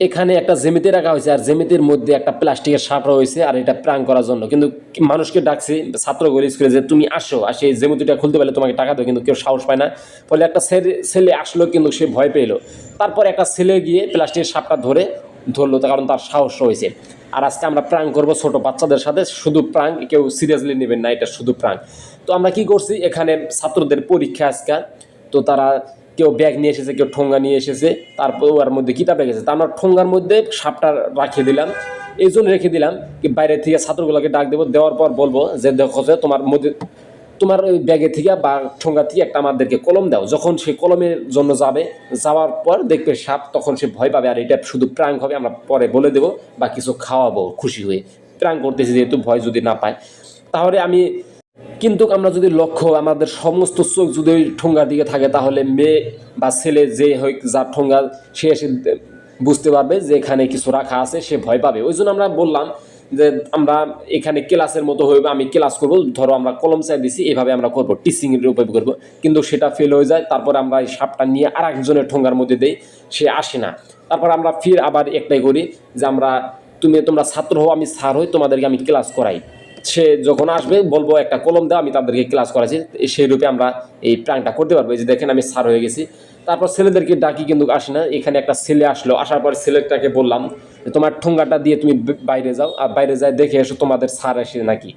এখানে একটা জেমিতে রাখা হয়েছে, আর জেমিতির মধ্যে একটা প্লাস্টিকের সাপ রয়েছে, আর এটা প্রাং করার জন্য। কিন্তু মানুষকে ডাকছি ছাত্রগুলো স্কুলে যে তুমি আসো, আর সেই জেমিতিটা খুলতে পারলে তোমাকে টাকা দেবো, কিন্তু কেউ সাহস পায় না। ফলে একটা ছেলে আসলো, কিন্তু সে ভয় পেলো। তারপর একটা ছেলে গিয়ে প্লাস্টিকের সাপটা ধরলো, কারণ তার সাহস রয়েছে। আর আজকে আমরা প্রাং করবো ছোট বাচ্চাদের সাথে, শুধু প্রাং, কেউ সিরিয়াসলি নেবেন না, এটা শুধু প্রাং। তো আমরা কি করছি, এখানে ছাত্রদের পরীক্ষা আজকে, তো তারা কেউ ব্যাগ নিয়ে এসেছে, কেউ ঠোঙ্গা নিয়ে এসেছে, তারপর ওর মধ্যে কিতাব রেখেছে। তা আমরা ঠোঙ্গার মধ্যে সাপটা রাখিয়ে দিলাম, এই জন্য রেখে দিলাম কি বাইরে থেকে ছাত্রগুলোকে ডাক দেবো, দেওয়ার পর বলবো যে দেখো যে তোমার ওই ব্যাগে থেকে বা ঠোঙ্গা থেকে একটা আমাদেরকে কলম দাও। যখন সে কলমের জন্য যাওয়ার পর দেখবে সাপ, তখন সে ভয় পাবে। আর এটা শুধু প্রাঙ্ক হবে, আমরা পরে বলে দেবো বা কিছু খাওয়াবো খুশি হয়ে। প্রাঙ্ক করতেছি যেহেতু, ভয় যদি না পায়। তাহলে কিন্তু আমরা যদি আমাদের সমস্ত চোখ যদি ওই ঠোঙ্গার দিকে থাকে, তাহলে মেয়ে বা ছেলে যে হোক, যার ঠোঙ্গা, সে এসে বুঝতে পারবে যে এখানে কিছু রাখা আছে, সে ভয় পাবে। ওই জন্য আমরা বললাম যে আমরা এখানে ক্লাসের মতো হইবে, আমি ক্লাস করবো, ধরো আমরা কলম চাই দিছি, এভাবে আমরা করবো, টিচিং এর উপর করবো। কিন্তু সেটা ফেল হয়ে যায়, তারপর আমরা এই সাপটা নিয়ে আর একজনের ঠোঙ্গার মধ্যে দেই, সে আসে না। তারপর আমরা ফির আবার একটাই করি যে তোমরা ছাত্র হও, আমি স্যার হই, তোমাদেরকে আমি ক্লাস করাই। সে যখন আসবে বলবো একটা কলম দাও, আমি তাদেরকে ক্লাস করাচ্ছি। সেই রূপে আমরা এই প্রাংটা করতে পারবো। এই যে দেখেন, আমি স্যার হয়ে গেছি। তারপর ছেলেদেরকে ডাকি, কিন্তু আসে না। এখানে একটা ছেলে আসলো, আসার পর ছেলেটাকে বললাম যে তোমার ঠোঙ্গাটা দিয়ে তুমি বাইরে যাও, আর বাইরে যায় দেখে এসো তোমাদের স্যার আসে নাকি।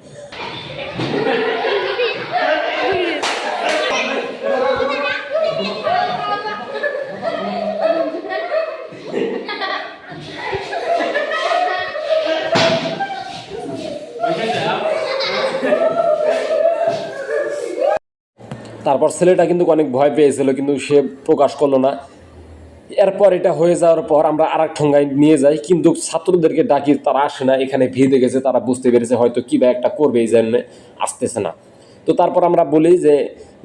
তারপর ছেলেটা কিন্তু অনেক ভয় পেয়েছিল, কিন্তু সে প্রকাশ করলো না। এরপর এটা হয়ে যাওয়ার পর আমরা আর এক ঠোঙ্গায় নিয়ে যাই, কিন্তু ছাত্রদেরকে ডাকি, তারা আসে না। এখানে ভিড় দেখেছে, তারা বুঝতে পেরেছে হয়তো কী বা একটা করবে, এই জন্য আসতেছে না। তো তারপর আমরা বলি যে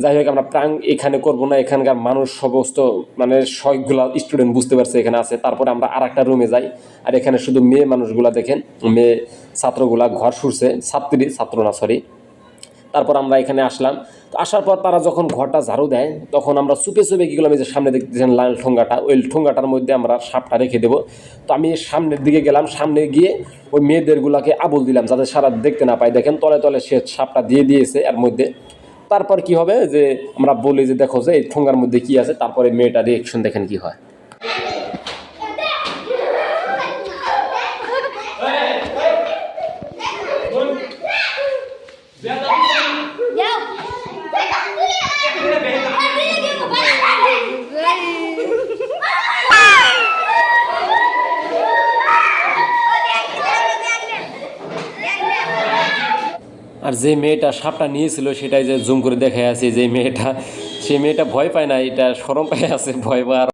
যাই হোক, আমরা প্রাং এখানে করব না, এখানকার মানুষ সমস্ত মানে সবগুলা স্টুডেন্ট বুঝতে পারছে এখানে আছে। তারপরে আমরা আর একটা রুমে যাই, আর এখানে শুধু মেয়ে মানুষগুলা দেখেন, মেয়ে ছাত্রগুলা ঘর শুরছে, ছাত্র না সরি। তারপর আমরা এখানে আসলাম। তো আসার পর তারা যখন ঘরটা ঝাড়ু দেয়, তখন আমরা চুপে চুপে কী করলাম, যে সামনে দেখতেছেন লাল ঠোঙ্গাটা, ওই ঠোঙ্গাটার মধ্যে আমরা সাপটা রেখে দেবো। তো আমি সামনের দিকে গেলাম, সামনে গিয়ে ওই মেয়েদেরগুলাকে আবুল দিলাম, যাতে সারা দেখতে না পায়। দেখেন তলে তলে সে সাপটা দিয়ে দিয়েছে এর মধ্যে। তারপর কি হবে, যে আমরা বলি যে দেখো যে এই ঠোঙ্গার মধ্যে কি আছে। তারপরে মেয়েটা রিয়েকশন দেখেন কি হয়। আর যে মেয়েটা সাপটা নিয়েছিল, সেটাই যে জুম করে দেখে আছে, যে মেয়েটা, সেই মেয়েটা ভয় পায় না, এটা শরম পায় আছে, ভয় পাওয়ার।